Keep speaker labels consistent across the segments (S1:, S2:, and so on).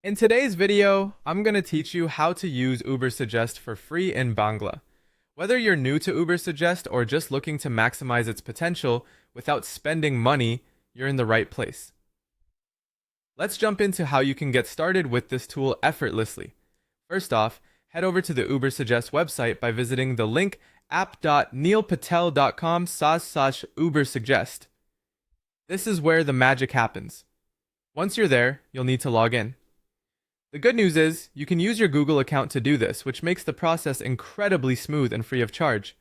S1: In today's video, I'm going to teach you how to use Ubersuggest for free in Bangla. Whether you're new to Ubersuggest or just looking to maximize its potential without spending money, you're in the right place. Let's jump into how you can get started with this tool effortlessly. First off, head over to the Ubersuggest website by visiting the link app.neilpatel.com/Ubersuggest. This is where the magic happens. Once you're there, you'll need to log in. The good news is, you can use your Google account to do this, which makes the process incredibly smooth and free of charge.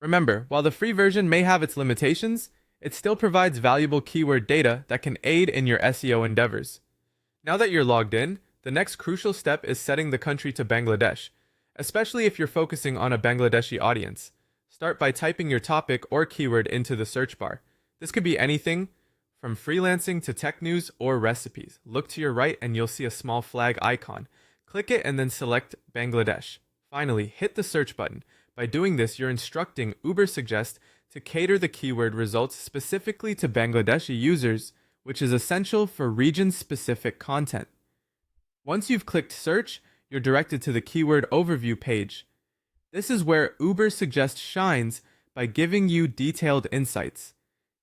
S1: Remember, while the free version may have its limitations, it still provides valuable keyword data that can aid in your SEO endeavors. Now that you're logged in, the next crucial step is setting the country to Bangladesh, especially if you're focusing on a Bangladeshi audience. Start by typing your topic or keyword into the search bar. This could be anything from freelancing to tech news or recipes. Look to your right and you'll see a small flag icon. Click it and then select Bangladesh. Finally, hit the search button. By doing this, you're instructing Ubersuggest to cater the keyword results specifically to Bangladeshi users, which is essential for region-specific content. Once you've clicked search, you're directed to the keyword overview page. This is where Ubersuggest shines by giving you detailed insights.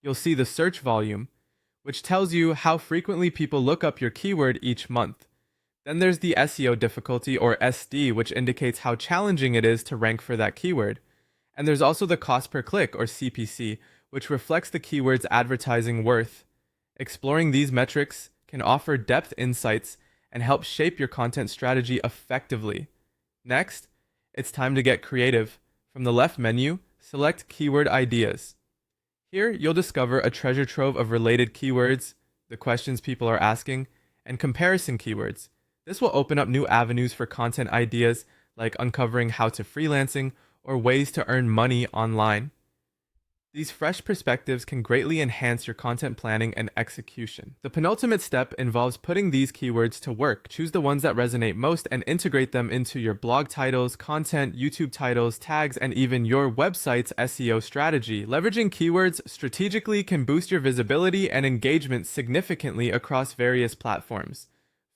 S1: You'll see the search volume, which tells you how frequently people look up your keyword each month. Then there's the SEO difficulty, or SD, which indicates how challenging it is to rank for that keyword. And there's also the cost per click, or CPC, which reflects the keyword's advertising worth. Exploring these metrics can offer depth insights and help shape your content strategy effectively. Next, it's time to get creative. From the left menu, select Keyword Ideas. Here, you'll discover a treasure trove of related keywords, the questions people are asking, and comparison keywords. This will open up new avenues for content ideas like uncovering how to freelancing or ways to earn money online. These fresh perspectives can greatly enhance your content planning and execution. The penultimate step involves putting these keywords to work. Choose the ones that resonate most and integrate them into your blog titles, content, YouTube titles, tags, and even your website's SEO strategy. Leveraging keywords strategically can boost your visibility and engagement significantly across various platforms.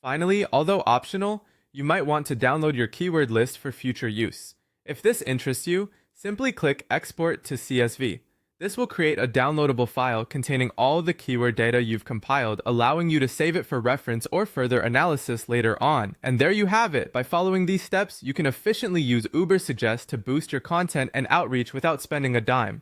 S1: Finally, although optional, you might want to download your keyword list for future use. If this interests you, simply click Export to CSV. This will create a downloadable file containing all the keyword data you've compiled, allowing you to save it for reference or further analysis later on. And there you have it. By following these steps, you can efficiently use Ubersuggest to boost your content and outreach without spending a dime.